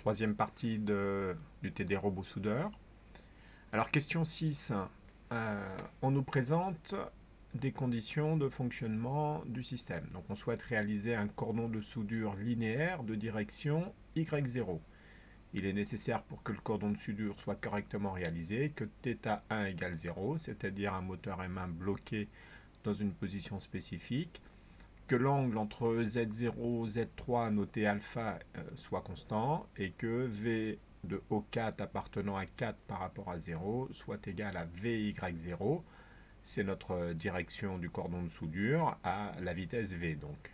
troisième partie du TD Robot Soudeur. Alors question 6, on nous présente des conditions de fonctionnement du système. Donc on souhaite réaliser un cordon de soudure linéaire de direction Y0. Il est nécessaire pour que le cordon de soudure soit correctement réalisé que θ1 égale 0, c'est-à-dire un moteur M1 bloqué dans une position spécifique, que l'angle entre Z0 et Z3 noté alpha soit constant et que V de O4 appartenant à 4 par rapport à 0 soit égal à VY0. C'est notre direction du cordon de soudure à la vitesse V donc.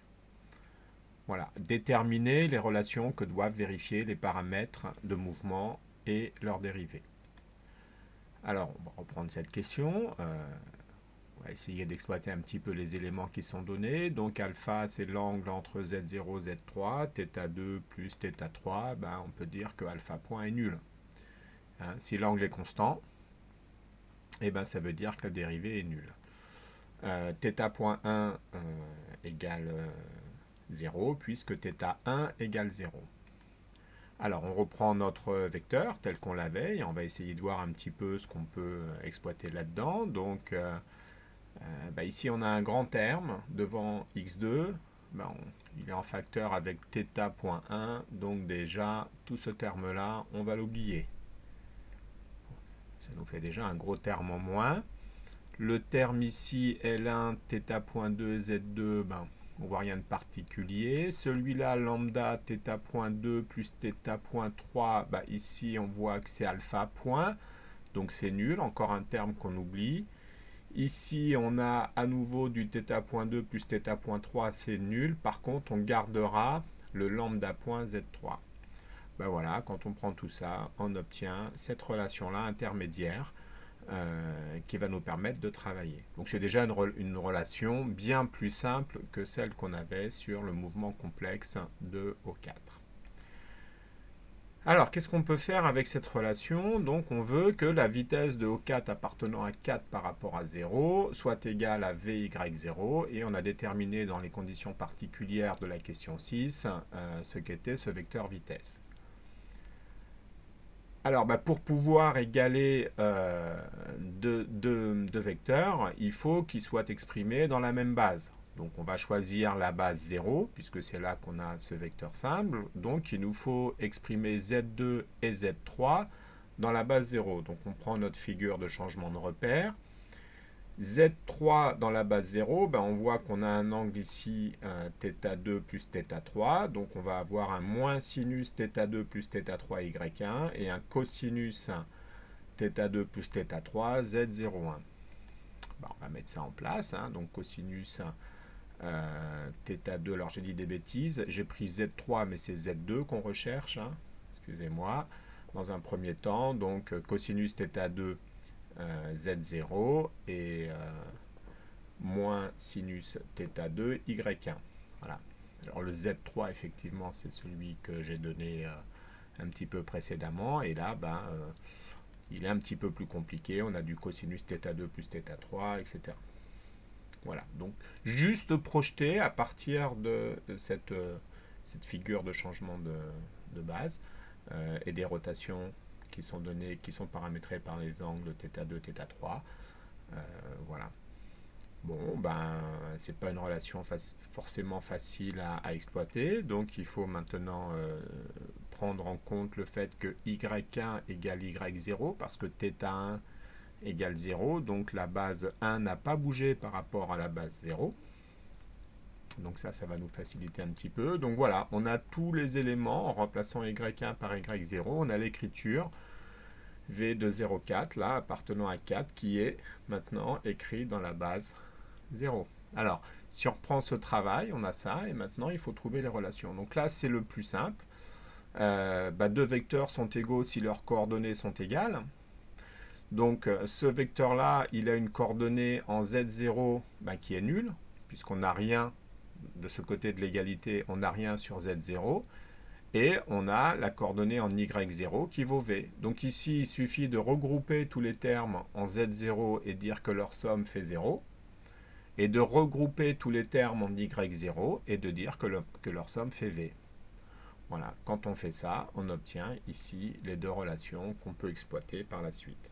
Voilà, déterminer les relations que doivent vérifier les paramètres de mouvement et leurs dérivés. Alors, on va reprendre cette question. On va essayer d'exploiter un petit peu les éléments qui sont donnés. Donc alpha, c'est l'angle entre Z0 et Z3. θ2 plus θ3, on peut dire que alpha point est nul. Hein, si l'angle est constant, ça veut dire que la dérivée est nulle. θ.1 égale 0, puisque θ1 égale 0. Alors, on reprend notre vecteur tel qu'on l'avait, et on va essayer de voir un petit peu ce qu'on peut exploiter là-dedans. Donc, ici, on a un grand terme devant x2. Il est en facteur avec θ.1, donc déjà, tout ce terme-là, on va l'oublier. Ça nous fait déjà un gros terme en moins. Le terme ici, L1, θ.2, Z2, on voit rien de particulier. Celui-là, lambda, θ.2 plus θ.3, ici, on voit que c'est alpha point, donc c'est nul, encore un terme qu'on oublie. Ici, on a à nouveau du θ.2 plus θ.3, c'est nul. Par contre, on gardera le lambda point Z3. Voilà, quand on prend tout ça, on obtient cette relation-là intermédiaire qui va nous permettre de travailler. Donc c'est déjà une relation bien plus simple que celle qu'on avait sur le mouvement complexe de O4. Alors, qu'est-ce qu'on peut faire avec cette relation? Donc, on veut que la vitesse de O4 appartenant à 4 par rapport à 0 soit égale à VY0, et on a déterminé dans les conditions particulières de la question 6 ce qu'était ce vecteur vitesse. Alors, pour pouvoir égaler deux vecteurs, il faut qu'ils soient exprimés dans la même base. Donc, on va choisir la base 0, puisque c'est là qu'on a ce vecteur simple. Donc, il nous faut exprimer Z2 et Z3 dans la base 0. Donc, on prend notre figure de changement de repère. Z3 dans la base 0, on voit qu'on a un angle ici, θ2 plus θ3. Donc, on va avoir un moins sinus θ2 plus θ3 Y1 et un cosinus θ2 plus θ3 Z01. On va mettre ça en place. Donc, cosinus θ2, alors j'ai dit des bêtises. J'ai pris Z3, mais c'est Z2 qu'on recherche. Excusez-moi. Dans un premier temps, donc cosinus θ2 Z0 et moins sinus θ2 Y1. Voilà. Alors le Z3, effectivement, c'est celui que j'ai donné un petit peu précédemment. Et là, il est un petit peu plus compliqué. On a du cosinus θ2 plus θ3, etc. Voilà. Donc, juste projeter à partir de cette figure de changement de base et des rotations qui sont données, qui sont paramétrées par les angles θ2, θ3. Voilà. Bon, c'est pas une relation forcément facile à exploiter, donc il faut maintenant prendre en compte le fait que y1 égale y0, parce que θ1 égale 0, donc la base 1 n'a pas bougé par rapport à la base 0. Donc ça va nous faciliter un petit peu. Donc voilà, on a tous les éléments en remplaçant y1 par y0. On a l'écriture V de 0,4, là, appartenant à 4, qui est maintenant écrit dans la base 0. Alors, si on reprend ce travail, on a ça, et maintenant, il faut trouver les relations. Donc là, c'est le plus simple. Deux vecteurs sont égaux si leurs coordonnées sont égales. Donc, ce vecteur-là, il a une coordonnée en Z0 qui est nulle, puisqu'on n'a rien de ce côté de l'égalité, on n'a rien sur Z0. Et on a la coordonnée en Y0 qui vaut V. Donc ici, il suffit de regrouper tous les termes en Z0 et dire que leur somme fait 0. Et de regrouper tous les termes en Y0 et de dire que leur somme fait V. Voilà, quand on fait ça, on obtient ici les deux relations qu'on peut exploiter par la suite.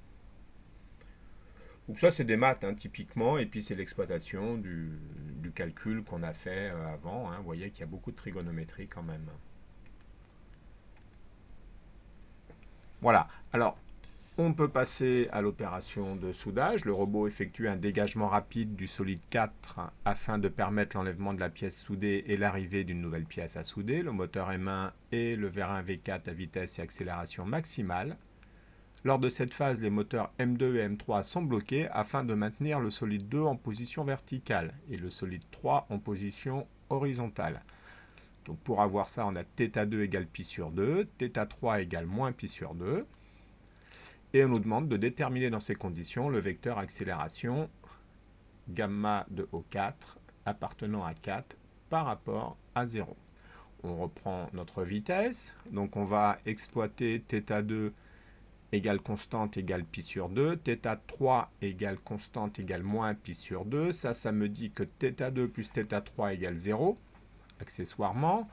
Donc ça, c'est des maths, hein, typiquement, et puis c'est l'exploitation du calcul qu'on a fait avant. Hein. Vous voyez qu'il y a beaucoup de trigonométrie quand même. Voilà, alors on peut passer à l'opération de soudage. Le robot effectue un dégagement rapide du solide 4 afin de permettre l'enlèvement de la pièce soudée et l'arrivée d'une nouvelle pièce à souder. Le moteur M1 et le vérin V4 à vitesse et accélération maximale. Lors de cette phase, les moteurs M2 et M3 sont bloqués afin de maintenir le solide 2 en position verticale et le solide 3 en position horizontale. Donc pour avoir ça, on a θ2 égale pi sur 2, θ3 égale moins pi sur 2. Et on nous demande de déterminer dans ces conditions le vecteur accélération gamma de O4 appartenant à 4 par rapport à 0. On reprend notre vitesse, donc on va exploiter θ2 égale constante égale pi sur 2, θ3 égale constante égale moins pi sur 2. Ça me dit que θ2 plus θ3 égale 0, accessoirement.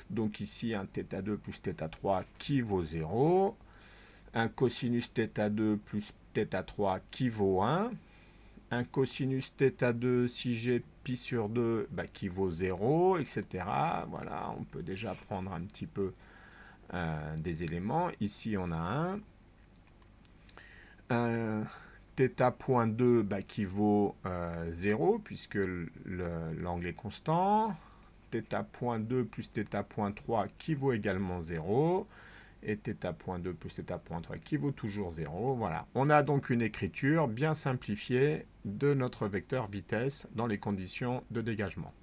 Donc ici, un θ2 plus θ3 qui vaut 0. Un cosinus θ2 plus θ3 qui vaut 1. Un cosinus θ2, si j'ai pi sur 2, qui vaut 0, etc. Voilà, on peut déjà prendre un petit peu des éléments. Ici, on a un θ.2 qui vaut 0, puisque l'angle est constant. θ.2 plus θ.3 qui vaut également 0. Et θ.2 plus θ.3 qui vaut toujours 0. Voilà. On a donc une écriture bien simplifiée de notre vecteur vitesse dans les conditions de dégagement.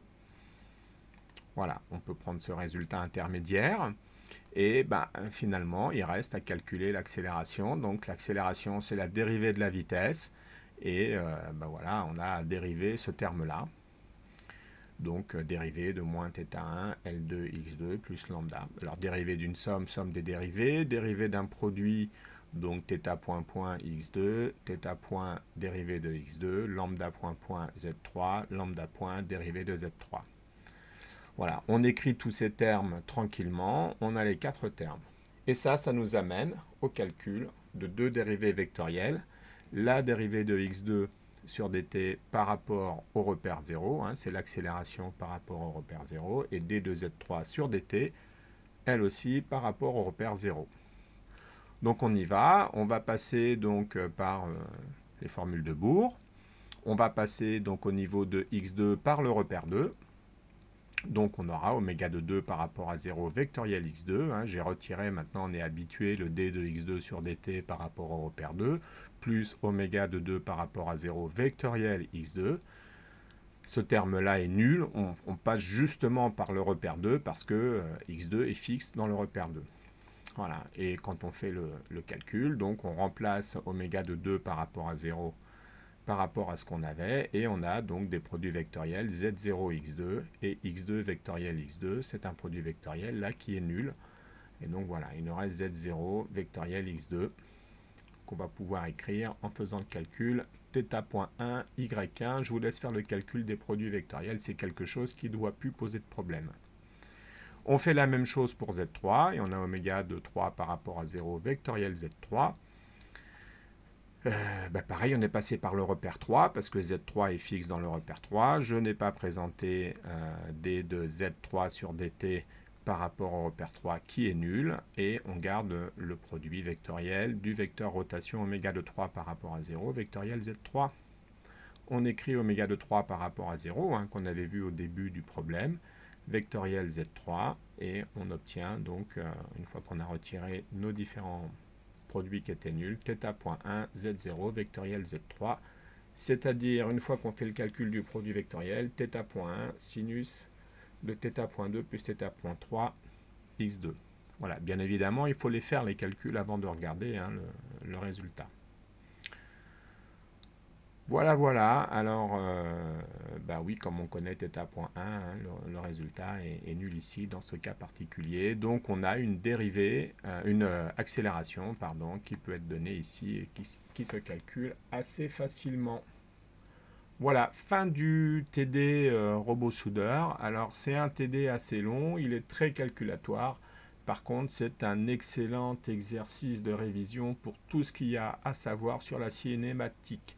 Voilà, on peut prendre ce résultat intermédiaire. Et finalement, il reste à calculer l'accélération. Donc l'accélération, c'est la dérivée de la vitesse. Et voilà, on a à dériver ce terme-là. Donc dérivée de moins θ1, L2, x2 plus lambda. Alors dérivée d'une somme, somme des dérivées, dérivée d'un produit, donc θ point point x2, θ point dérivée de x2, lambda point point z3, lambda point dérivée de z3. Voilà, on écrit tous ces termes tranquillement, on a les 4 termes. Et ça nous amène au calcul de deux dérivées vectorielles. La dérivée de x2 sur dt par rapport au repère 0, hein, c'est l'accélération par rapport au repère 0, et d de z3 sur dt, elle aussi par rapport au repère 0. Donc on y va, on va passer donc par les formules de Bohr, on va passer donc au niveau de x2 par le repère 2, donc on aura oméga de 2 par rapport à 0 vectoriel x2. Hein, j'ai retiré, maintenant on est habitué, le d de x2 sur dt par rapport au repère 2, plus oméga de 2 par rapport à 0 vectoriel x2. Ce terme-là est nul, on passe justement par le repère 2 parce que x2 est fixe dans le repère 2. Voilà, et quand on fait le calcul, donc on remplace oméga de 2 par rapport à 0 par rapport à ce qu'on avait, et on a donc des produits vectoriels z0x2 et x2 vectoriel x2. C'est un produit vectoriel là qui est nul, et donc voilà, il nous reste z0 vectoriel x2 qu'on va pouvoir écrire en faisant le calcul θ.1 y1. Je vous laisse faire le calcul des produits vectoriels, c'est quelque chose qui ne doit plus poser de problème. On fait la même chose pour z3, et on a oméga de 3 par rapport à 0 vectoriel z3. Pareil, on est passé par le repère 3 parce que Z3 est fixe dans le repère 3. Je n'ai pas présenté d de Z3 sur dt par rapport au repère 3 qui est nul. Et on garde le produit vectoriel du vecteur rotation oméga de 3 par rapport à 0, vectoriel Z3. On écrit oméga de 3 par rapport à 0, hein, qu'on avait vu au début du problème, vectoriel Z3. Et on obtient donc, une fois qu'on a retiré nos différents produit qui était nul, θ.1 z0 vectoriel z3, c'est-à-dire une fois qu'on fait le calcul du produit vectoriel, θ.1 sinus de θ.2 plus θ.3 x2. Voilà, bien évidemment, il faut les faire les calculs avant de regarder le résultat. Voilà, alors, oui, comme on connaît θ.1, hein, le résultat est nul ici, dans ce cas particulier. Donc, on a une dérivée, une accélération, pardon, qui peut être donnée ici et qui se calcule assez facilement. Voilà, fin du TD robot soudeur. Alors, c'est un TD assez long, il est très calculatoire. Par contre, c'est un excellent exercice de révision pour tout ce qu'il y a à savoir sur la cinématique.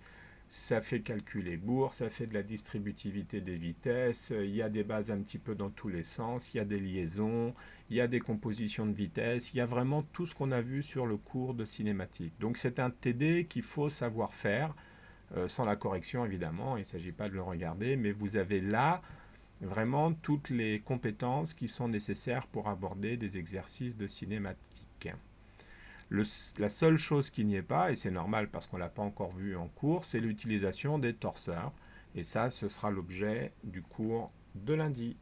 Ça fait calculer bourre, ça fait de la distributivité des vitesses, il y a des bases un petit peu dans tous les sens, il y a des liaisons, il y a des compositions de vitesse, il y a vraiment tout ce qu'on a vu sur le cours de cinématique. Donc c'est un TD qu'il faut savoir faire, sans la correction évidemment, il ne s'agit pas de le regarder, mais vous avez là vraiment toutes les compétences qui sont nécessaires pour aborder des exercices de cinématique. La seule chose qui n'y est pas, et c'est normal parce qu'on ne l'a pas encore vu en cours, c'est l'utilisation des torseurs. Et ça, ce sera l'objet du cours de lundi.